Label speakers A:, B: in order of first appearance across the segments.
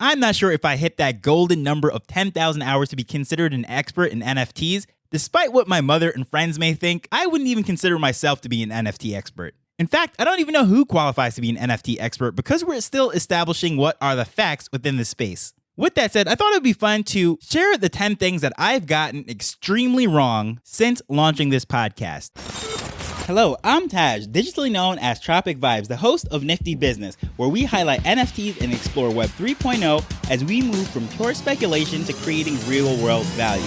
A: I'm not sure if I hit that golden number of 10,000 hours to be considered an expert in NFTs. Despite what my mother and friends may think, I wouldn't even consider myself to be an NFT expert. In fact, I don't even know who qualifies to be an NFT expert because we're still establishing what are the facts within the space. With that said, I thought it would be fun to share the 10 things that I've gotten extremely wrong since launching this podcast. Hello, I'm Taj, digitally known as Tropic Vibes, the host of Nifty Business, where we highlight NFTs and explore Web 3.0 as we move from pure speculation to creating real-world value.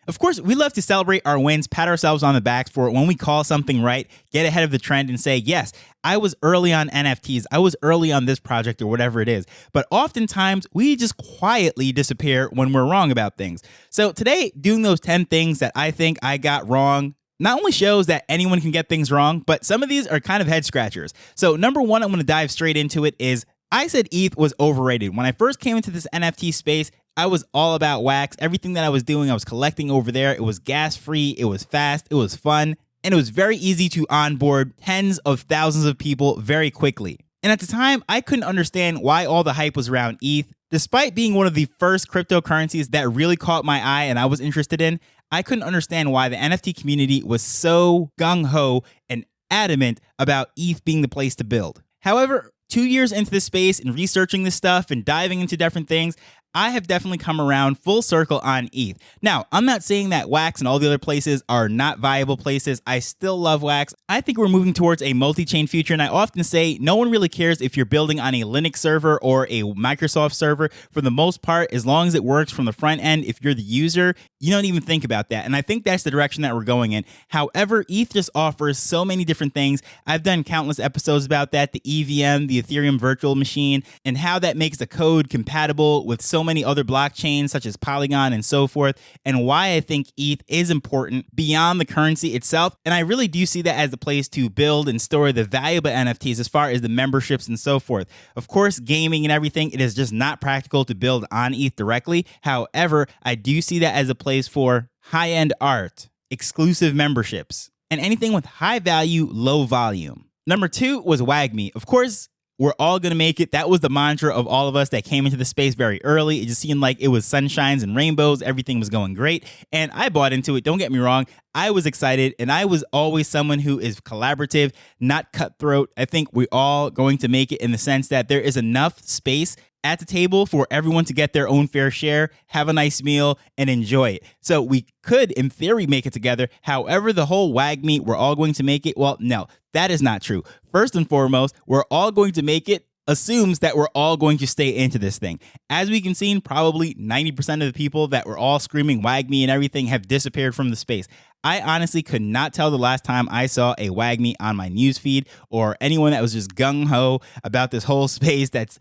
A: Of course, we love to celebrate our wins, pat ourselves on the backs for when we call something right, get ahead of the trend and say, yes, I was early on NFTs, I was early on this project or whatever it is. But oftentimes, we just quietly disappear when we're wrong about things. So today, doing those 10 things that I think I got wrong not only shows that anyone can get things wrong, but some of these are kind of head scratchers. So number one, I'm going to dive straight into it is I said ETH was overrated. When I first came into this NFT space, I was all about wax. Everything that I was doing, I was collecting over there. It was gas-free, it was fast, it was fun, and it was very easy to onboard tens of thousands of people very quickly. And at the time, I couldn't understand why all the hype was around ETH. Despite being one of the first cryptocurrencies that really caught my eye and I was interested in, I couldn't understand why the NFT community was so gung-ho and adamant about ETH being the place to build. However, 2 years into this space and researching this stuff and diving into different things, I have definitely come around full circle on ETH. Now, I'm not saying that Wax and all the other places are not viable places. I still love Wax. I think we're moving towards a multi-chain future, and I often say no one really cares if you're building on a Linux server or a Microsoft server. For the most part, as long as it works from the front end, if you're the user, you don't even think about that. And I think that's the direction that we're going in. However, ETH just offers so many different things. I've done countless episodes about that, the EVM, the Ethereum virtual machine, and how that makes the code compatible with so many other blockchains such as Polygon and so forth, and why I think ETH is important beyond the currency itself. And I really do see that as the place to build and store the valuable NFTs as far as the memberships and so forth. Of course, gaming and everything, it is just not practical to build on ETH directly. However, I do see that as a place for high-end art, exclusive memberships, and anything with high value, low volume. Number two was WAGMI. Of course, we're all going to make it. That was the mantra of all of us that came into the space very early. It just seemed like it was sunshines and rainbows. Everything was going great. And I bought into it. Don't get me wrong. I was excited. And I was always someone who is collaborative, not cutthroat. I think we're all going to make it in the sense that there is enough space at the table for everyone to get their own fair share, have a nice meal, and enjoy it. So we could, in theory, make it together. However, the whole WAGMI, we're all going to make it. Well, no, that is not true. First and foremost, we're all going to make it assumes that we're all going to stay into this thing. As we can see, probably 90% of the people that were all screaming WAGMI and everything have disappeared from the space. I honestly could not tell the last time I saw a WAGMI on my newsfeed or anyone that was just gung-ho about this whole space that's,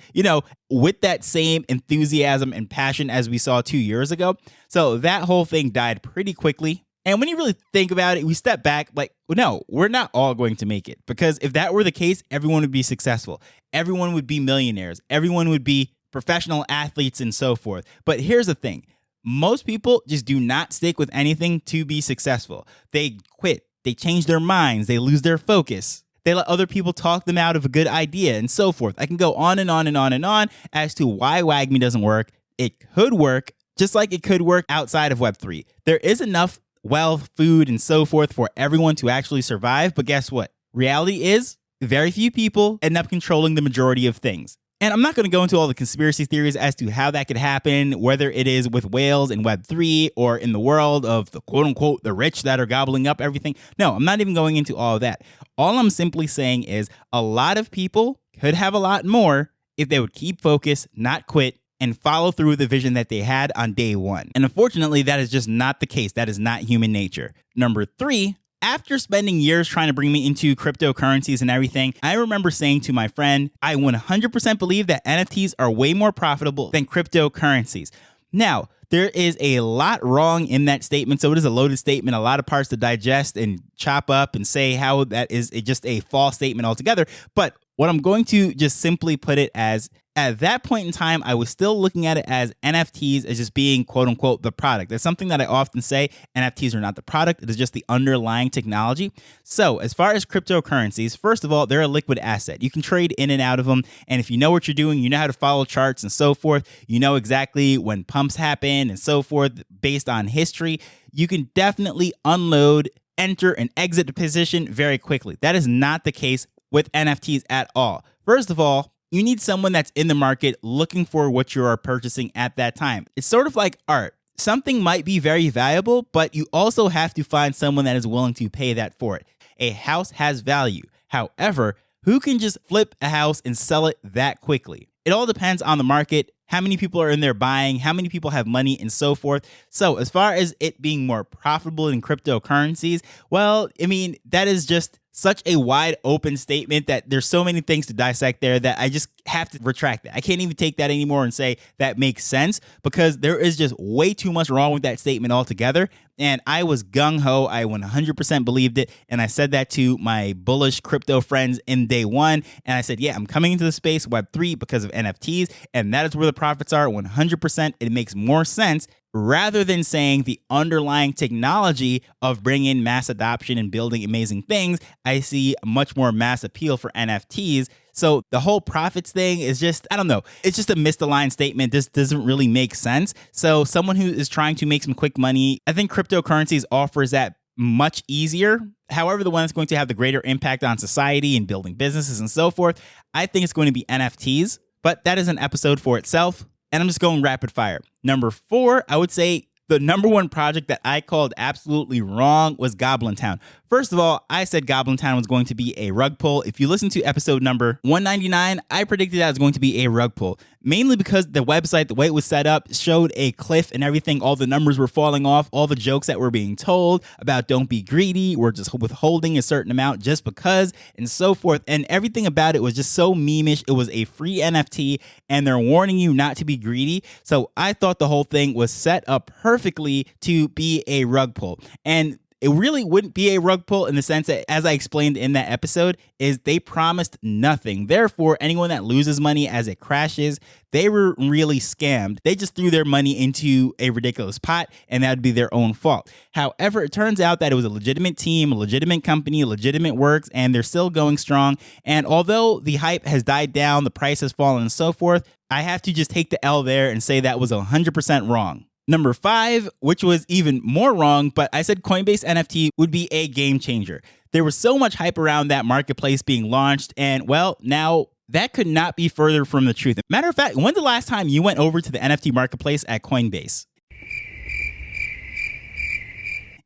A: with that same enthusiasm and passion as we saw 2 years ago. So that whole thing died pretty quickly. And when you really think about it, we step back like, no, we're not all going to make it. Because if that were the case, everyone would be successful. Everyone would be millionaires. Everyone would be professional athletes and so forth. But here's the thing. Most people just do not stick with anything to be successful. They quit. They change their minds. They lose their focus. They let other people talk them out of a good idea and so forth. I can go on and on and on and on as to why WAGMI doesn't work. It could work just like it could work outside of Web3. There is enough wealth, food, and so forth for everyone to actually survive. But guess what? Reality is very few people end up controlling the majority of things. And I'm not going to go into all the conspiracy theories as to how that could happen, whether it is with whales in Web3 or in the world of the quote unquote, the rich that are gobbling up everything. No, I'm not even going into all of that. All I'm simply saying is a lot of people could have a lot more if they would keep focused, not quit, and follow through with the vision that they had on day one. And unfortunately, that is just not the case. That is not human nature. Number three, after spending years trying to bring me into cryptocurrencies and everything, I remember saying to my friend, I 100% believe that NFTs are way more profitable than cryptocurrencies. Now, there is a lot wrong in that statement, so it is a loaded statement, a lot of parts to digest and chop up and say how that is just a false statement altogether. But What I'm going to just simply put it as, at that point in time, I was still looking at it as NFTs as just being quote unquote the product. That's something that I often say. NFTs are not the product. It is just the underlying technology. So as far as cryptocurrencies, first of all, they're a liquid asset. You can trade in and out of them. And if you know what you're doing, you know how to follow charts and so forth. You know exactly when pumps happen and so forth based on history. You can definitely unload, enter, and exit the position very quickly. That is not the case with NFTs at all. First of all, you need someone that's in the market looking for what you are purchasing at that time. It's sort of like art. Something might be very valuable, but you also have to find someone that is willing to pay that for it. A house has value. However, who can just flip a house and sell it that quickly? It all depends on the market, how many people are in there buying, how many people have money, and so forth. So as far as it being more profitable in cryptocurrencies, well, I mean, that is just such a wide open statement that there's so many things to dissect there that I just have to retract that. I can't even take that anymore and say that makes sense, because there is just way too much wrong with that statement altogether. And I was gung-ho. I 100% believed it. And I said that to my bullish crypto friends in day one. And I said, yeah, I'm coming into the space Web3 because of NFTs. And that is where the profits are 100%. It makes more sense rather than saying the underlying technology of bringing in mass adoption and building amazing things. I see much more mass appeal for NFTs. So the whole profits thing is just, I don't know, it's just a misaligned statement. This doesn't really make sense. So someone who is trying to make some quick money, I think cryptocurrencies offers that much easier. However, the one that's going to have the greater impact on society and building businesses and so forth, I think it's going to be NFTs. But that is an episode for itself. And I'm just going rapid fire. Number 4, I would say the number one project that I called absolutely wrong was GoblinTown. First of all, I said GoblinTown was going to be a rug pull. If you listen to episode number 199, I predicted that it was going to be a rug pull, mainly because the website, the way it was set up, showed a cliff and everything. All the numbers were falling off. All the jokes that were being told about don't be greedy, we're just withholding a certain amount just because, and so forth. And everything about it was just so memeish. It was a free NFT, and they're warning you not to be greedy. So I thought the whole thing was set up perfectly to be a rug pull. And it really wouldn't be a rug pull in the sense that, as I explained in that episode, is they promised nothing. Therefore, anyone that loses money as it crashes, they were really scammed. They just threw their money into a ridiculous pot, and that would be their own fault. However, it turns out that it was a legitimate team, a legitimate company, legitimate works, and they're still going strong. And although the hype has died down, the price has fallen and so forth, I have to just take the L there and say that was 100% wrong. Number 5, which was even more wrong, but I said Coinbase NFT would be a game changer. There was so much hype around that marketplace being launched, and well, now that could not be further from the truth. Matter of fact, when's the last time you went over to the NFT marketplace at Coinbase?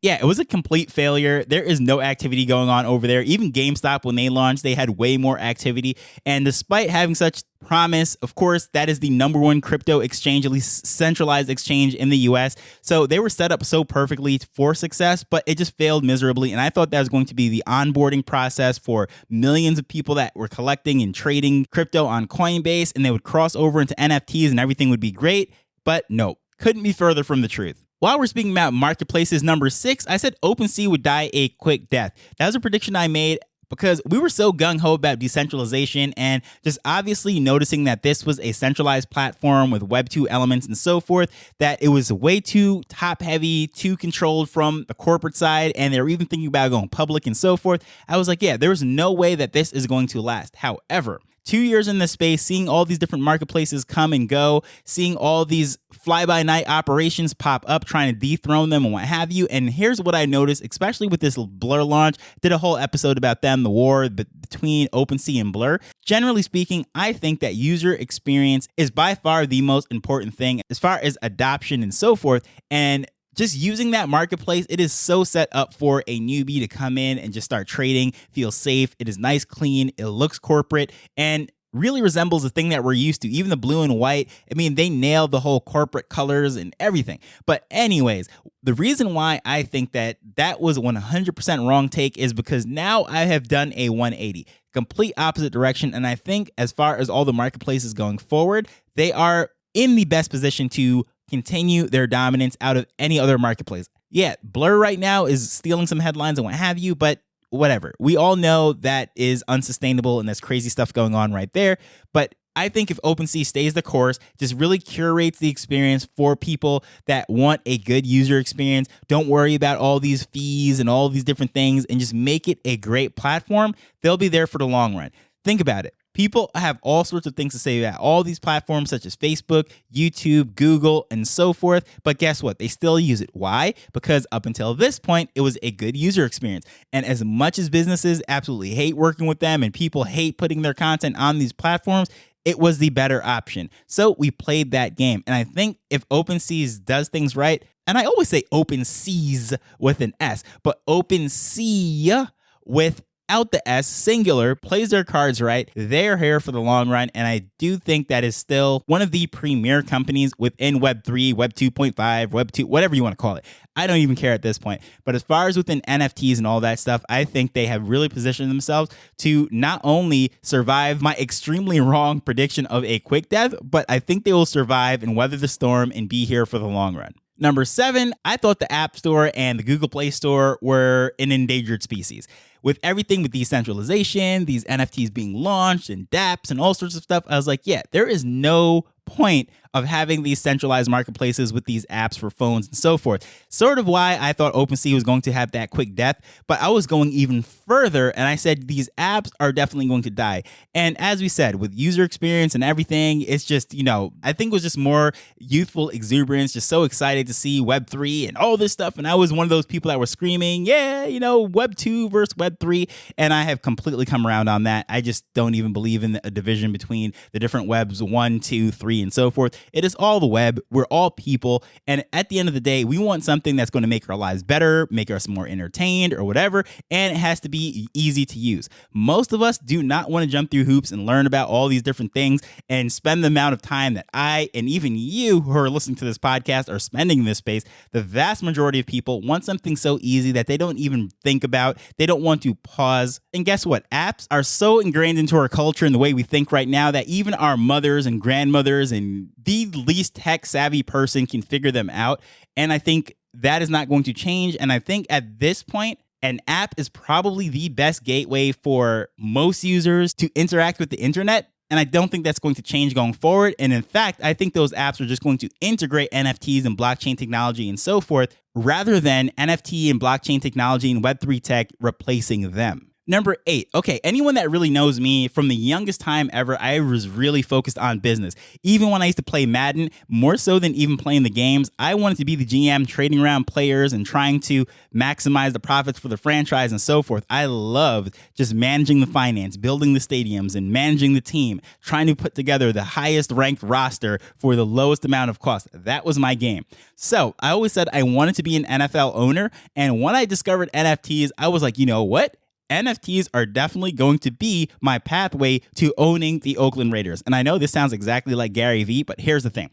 A: Yeah, it was a complete failure. There is no activity going on over there. Even GameStop, when they launched, they had way more activity. And despite having such promise, of course, that is the number one crypto exchange, at least centralized exchange in the US. So they were set up so perfectly for success, but it just failed miserably. And I thought that was going to be the onboarding process for millions of people that were collecting and trading crypto on Coinbase, and they would cross over into NFTs and everything would be great. But no, couldn't be further from the truth. While we're speaking about marketplaces, number 6, I said OpenSea would die a quick death. That was a prediction I made because we were so gung-ho about decentralization and just obviously noticing that this was a centralized platform with Web 2 elements and so forth, that it was way too top-heavy, too controlled from the corporate side, and they were even thinking about going public and so forth. I was like, yeah, there's no way that this is going to last. However, 2 years in this space, seeing all these different marketplaces come and go, seeing all these fly-by-night operations pop up, trying to dethrone them and what have you. And here's what I noticed, especially with this Blur launch. Did a whole episode about them, the war between OpenSea and Blur. Generally speaking, I think that user experience is by far the most important thing as far as adoption and so forth. And just using that marketplace, it is so set up for a newbie to come in and just start trading, feel safe. It is nice, clean, it looks corporate, and really resembles the thing that we're used to. Even the blue and white, I mean, they nailed the whole corporate colors and everything. But anyways, the reason why I think that that was 100% wrong take is because now I have done a 180, complete opposite direction. And I think as far as all the marketplaces going forward, they are in the best position to continue their dominance out of any other marketplace. Yeah, Blur right now is stealing some headlines and what have you, but whatever. We all know that is unsustainable and there's crazy stuff going on right there. But I think if OpenSea stays the course, just really curates the experience for people that want a good user experience, don't worry about all these fees and all these different things, and just make it a great platform, they'll be there for the long run. Think about it. People have all sorts of things to say about all these platforms such as Facebook, YouTube, Google, and so forth. But guess what? They still use it. Why? Because up until this point, it was a good user experience. And as much as businesses absolutely hate working with them and people hate putting their content on these platforms, it was the better option. So we played that game. And I think if OpenSea does things right, and I always say OpenSea with an S, but OpenSea without the S, singular, plays their cards right, they're here for the long run. And I do think that is still one of the premier companies within Web3, Web 2.5, Web 2, whatever you want to call it. I don't even care at this point. But as far as within NFTs and all that stuff, I think they have really positioned themselves to not only survive my extremely wrong prediction of a quick death, but I think they will survive and weather the storm and be here for the long run. Number 7, I thought the App Store and the Google Play Store were an endangered species. With everything with decentralization, these NFTs being launched and dApps and all sorts of stuff, I was like, yeah, there is no point of having these centralized marketplaces with these apps for phones and so forth. Sort of why I thought OpenSea was going to have that quick death, but I was going even further and I said these apps are definitely going to die. And as we said, with user experience and everything, it's just, I think it was just more youthful exuberance, just so excited to see Web3 and all this stuff. And I was one of those people that were screaming, yeah, Web 2 versus Web 3. And I have completely come around on that. I just don't even believe in a division between the different webs 1, 2, 3, and so forth. It is all the web. We're all people. And at the end of the day, we want something that's going to make our lives better, make us more entertained or whatever. And it has to be easy to use. Most of us do not want to jump through hoops and learn about all these different things and spend the amount of time that I and even you who are listening to this podcast are spending in this space. The vast majority of people want something so easy that they don't even think about. They don't want to pause. And guess what? Apps are so ingrained into our culture and the way we think right now that even our mothers and grandmothers and the least tech savvy person can figure them out. And I think that is not going to change. And I think at this point, an app is probably the best gateway for most users to interact with the internet. And I don't think that's going to change going forward. And in fact, I think those apps are just going to integrate NFTs and blockchain technology and so forth, rather than NFT and blockchain technology and Web3 tech replacing them. Number 8. Okay, anyone that really knows me, from the youngest time ever, I was really focused on business. Even when I used to play Madden, more so than even playing the games, I wanted to be the GM, trading around players and trying to maximize the profits for the franchise and so forth. I loved just managing the finance, building the stadiums, and managing the team, trying to put together the highest ranked roster for the lowest amount of cost. That was my game. So I always said I wanted to be an NFL owner. And when I discovered NFTs, I was like, you know what? NFTs are definitely going to be my pathway to owning the Oakland Raiders. And I know this sounds exactly like Gary Vee, but here's the thing.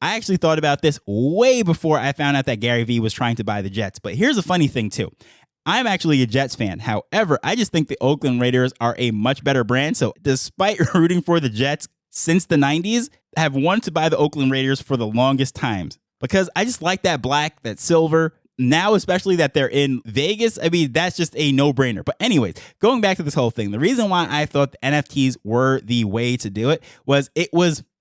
A: I actually thought about this way before I found out that Gary Vee was trying to buy the Jets. But here's a funny thing too. I'm actually a Jets fan. However, I just think the Oakland Raiders are a much better brand. So despite rooting for the Jets since the 90s, I have wanted to buy the Oakland Raiders for the longest times because I just like that black, that silver. Now, especially that they're in Vegas, I mean, that's just a no-brainer. But anyways, going back to this whole thing, the reason why I thought the NFTs were the way to do it was,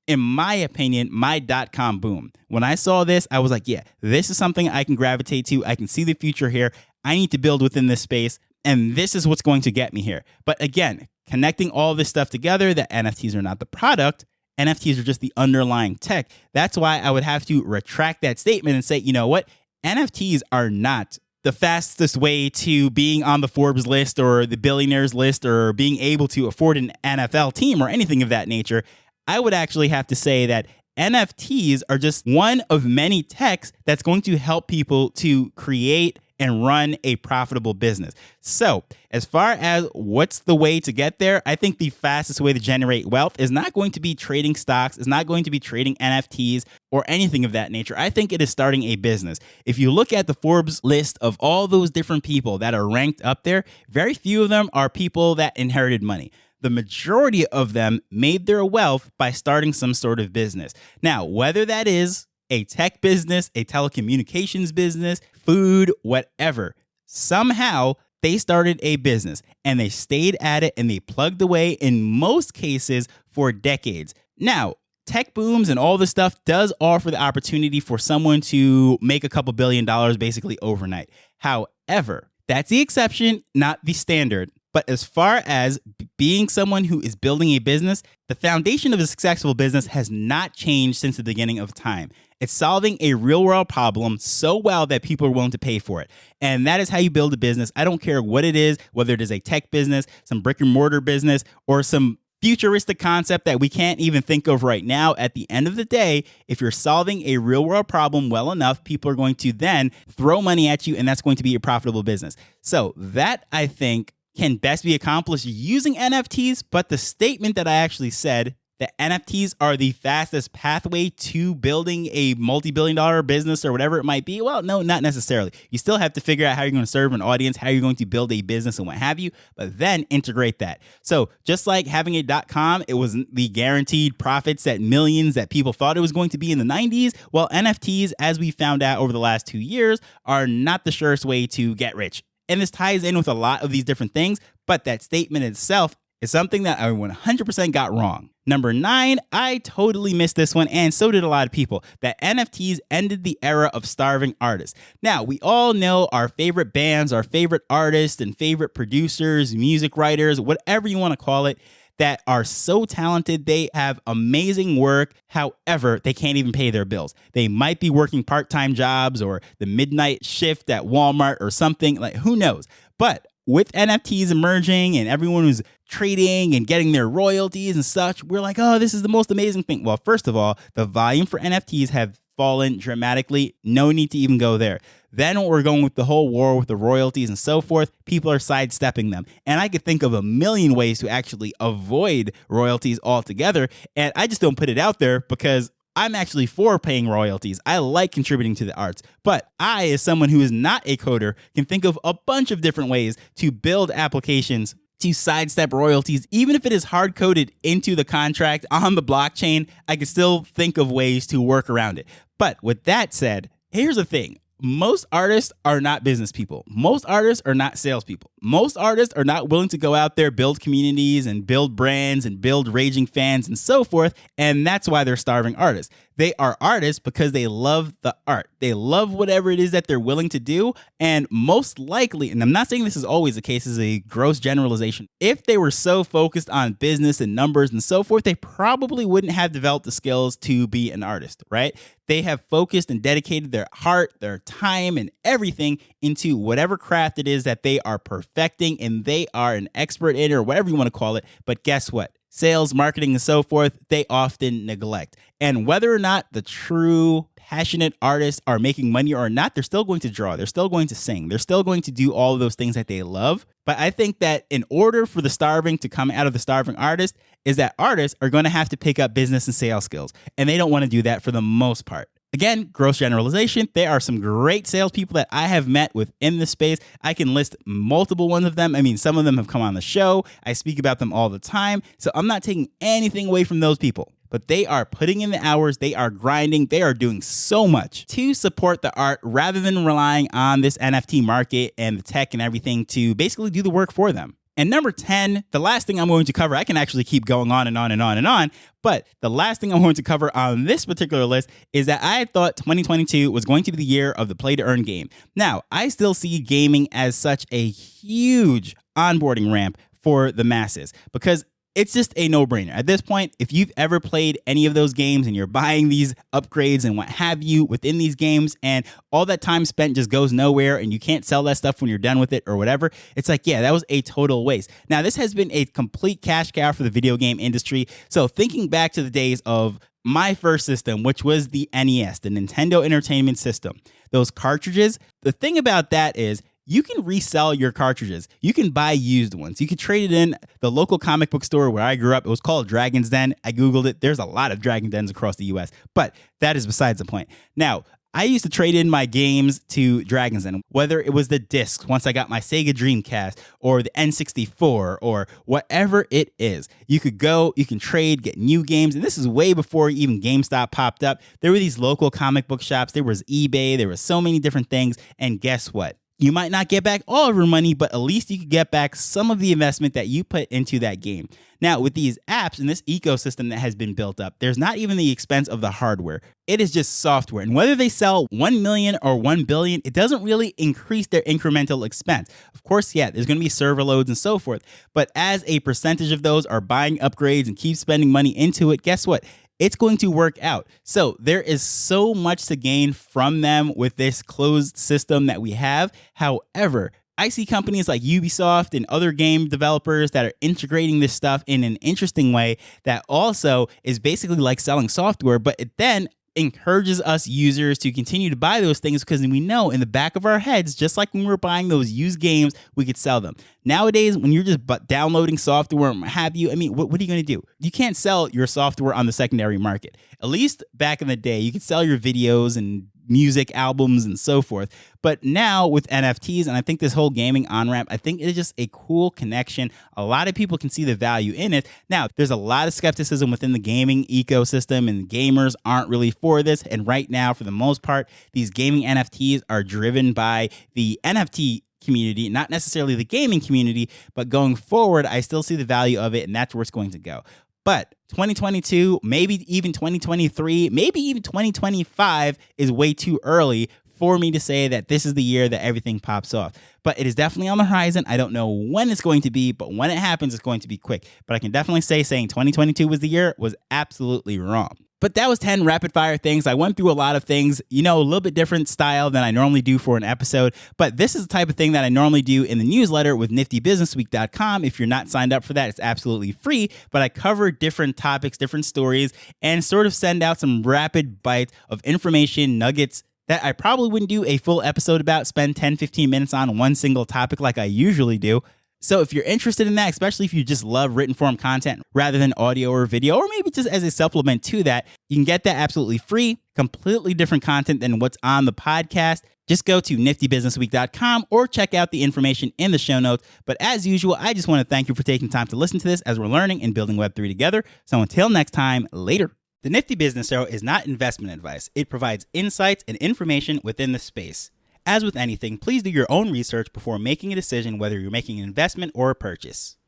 A: in my opinion, my .com boom. When I saw this, I was like, yeah, this is something I can gravitate to. I can see the future here. I need to build within this space, and this is what's going to get me here. But again, connecting all this stuff together, that NFTs are not the product, NFTs are just the underlying tech. That's why I would have to retract that statement and say, you know what? NFTs are not the fastest way to being on the Forbes list or the billionaires list or being able to afford an NFL team or anything of that nature. I would actually have to say that NFTs are just one of many techs that's going to help people to create and run a profitable business. So as far as what's the way to get there, I think the fastest way to generate wealth is not going to be trading stocks, is not going to be trading NFTs or anything of that nature. I think it is starting a business. If you look at the Forbes list of all those different people that are ranked up there, very few of them are people that inherited money. The majority of them made their wealth by starting some sort of business. Now, whether that is a tech business, a telecommunications business, food, whatever, somehow They started a business and they stayed at it and they plugged away in most cases for decades. Now, tech booms and all this stuff does offer the opportunity for someone to make a couple $1 billion basically overnight. However, that's the exception, not the standard. But as far as being someone who is building a business, the foundation of a successful business has not changed since the beginning of time. It's solving a real world problem so well that people are willing to pay for it. And that is how you build a business. I don't care what it is, whether it is a tech business, some brick and mortar business, or some futuristic concept that we can't even think of right now. At the end of the day, if you're solving a real world problem well enough, people are going to then throw money at you, and that's going to be a profitable business. So that, I think, can best be accomplished using NFTs. But the statement that I actually said, that NFTs are the fastest pathway to building a multi-billion-dollar business or whatever it might be. Well, no, not necessarily. You still have to figure out how you're going to serve an audience, how you're going to build a business and what have you, but then integrate that. So just like having a .com, it wasn't the guaranteed profits that millions that people thought it was going to be in the 90s. Well, NFTs, as we found out over the last 2 years, are not the surest way to get rich. And this ties in with a lot of these different things, but that statement itself is something that I 100% got wrong. Number 9, I totally missed this one, and so did a lot of people, that NFTs ended the era of starving artists. Now, we all know our favorite bands, our favorite artists, and favorite producers, music writers, whatever you want to call it, that are so talented. They have amazing work. However, they can't even pay their bills. They might be working part-time jobs or the midnight shift at Walmart or something, like who knows. But with NFTs emerging and everyone who's trading and getting their royalties and such, we're like, oh, this is the most amazing thing. Well, first of all, the volume for NFTs have fallen dramatically. No need to even go there. Then we're going with the whole war with the royalties and so forth. People are sidestepping them. And I could think of a million ways to actually avoid royalties altogether. And I just don't put it out there because I'm actually for paying royalties. I like contributing to the arts. But I, as someone who is not a coder, can think of a bunch of different ways to build applications to sidestep royalties. Even if it is hard-coded into the contract on the blockchain, I can still think of ways to work around it. But with that said, here's the thing. Most artists are not business people. Most artists are not salespeople. Most artists are not willing to go out there, build communities and build brands and build raging fans and so forth. And that's why they're starving artists. They are artists because they love the art. They love whatever it is that they're willing to do. And most likely, and I'm not saying this is always the case, this is a gross generalization. If they were so focused on business and numbers and so forth, they probably wouldn't have developed the skills to be an artist, right? They have focused and dedicated their heart, their time, and everything into whatever craft it is that they are perfecting and they are an expert in, or whatever you want to call it. But guess what? Sales, marketing, and so forth, they often neglect. And whether or not the true passionate artists are making money or not, they're still going to draw. They're still going to sing. They're still going to do all of those things that they love. But I think that in order for the starving to come out of the starving artist is that artists are going to have to pick up business and sales skills. And they don't want to do that for the most part. Again, gross generalization. There are some great salespeople that I have met within the space. I can list multiple ones of them. I mean, some of them have come on the show. I speak about them all the time. So I'm not taking anything away from those people. But they are putting in the hours, they are grinding, they are doing so much to support the art rather than relying on this NFT market and the tech and everything to basically do the work for them. And number 10, the last thing I'm going to cover, I can actually keep going on and on and on and on, but the last thing I'm going to cover on this particular list is that I thought 2022 was going to be the year of the play-to-earn game. Now, I still see gaming as such a huge onboarding ramp for the masses because it's just a no-brainer. At this point, if you've ever played any of those games and you're buying these upgrades and what have you within these games and all that time spent just goes nowhere and you can't sell that stuff when you're done with it or whatever, it's like, yeah, that was a total waste. Now, this has been a complete cash cow for the video game industry. So thinking back to the days of my first system, which was the NES, the Nintendo Entertainment System, those cartridges, the thing about that is you can resell your cartridges. You can buy used ones. You can trade it in. The local comic book store where I grew up, it was called Dragon's Den. I Googled it. There's a lot of Dragon Dens across the US, but that is besides the point. Now, I used to trade in my games to Dragon's Den, whether it was the discs once I got my Sega Dreamcast or the N64 or whatever it is. You could go, you can trade, get new games. And this is way before even GameStop popped up. There were these local comic book shops. There was eBay. There were so many different things. And guess what? You might not get back all of your money, but at least you could get back some of the investment that you put into that game. Now, with these apps and this ecosystem that has been built up, there's not even the expense of the hardware. It is just software. And whether they sell 1 million or 1 billion, it doesn't really increase their incremental expense. Of course, yeah, there's going to be server loads and so forth. But as a percentage of those are buying upgrades and keep spending money into it, guess what? It's going to work out. So there is so much to gain from them with this closed system that we have. However, I see companies like Ubisoft and other game developers that are integrating this stuff in an interesting way that also is basically like selling software, but it then encourages us users to continue to buy those things because we know in the back of our heads, just like when we were buying those used games, we could sell them. Nowadays, when you're just downloading software and what have you, I mean, what are you going to do? You can't sell your software on the secondary market. At least back in the day, you could sell your videos and music albums and so forth. But now with NFTs, and I think this whole gaming on-ramp, I think it's just a cool connection. A lot of people can see the value in it. Now, there's a lot of skepticism within the gaming ecosystem, and gamers aren't really for this. And right now, for the most part, these gaming NFTs are driven by the NFT community, not necessarily the gaming community, but going forward, I still see the value of it, and that's where it's going to go. But 2022, maybe even 2023, maybe even 2025 is way too early for me to say that this is the year that everything pops off. But it is definitely on the horizon. I don't know when it's going to be, but when it happens, it's going to be quick. But I can definitely say saying 2022 was the year was absolutely wrong. But that was 10 rapid fire things. I went through a lot of things, a little bit different style than I normally do for an episode. But this is the type of thing that I normally do in the newsletter with niftybusinessweek.com. If you're not signed up for that, it's absolutely free. But I cover different topics, different stories, and sort of send out some rapid bites of information, nuggets that I probably wouldn't do a full episode about, spend 10, 15 minutes on one single topic like I usually do. So if you're interested in that, especially if you just love written form content rather than audio or video, or maybe just as a supplement to that, you can get that absolutely free, completely different content than what's on the podcast. Just go to niftybusinessweek.com or check out the information in the show notes. But as usual, I just want to thank you for taking time to listen to this as we're learning and building Web3 together. So until next time, later. The Nifty Business Show is not investment advice. It provides insights and information within the space. As with anything, please do your own research before making a decision whether you're making an investment or a purchase.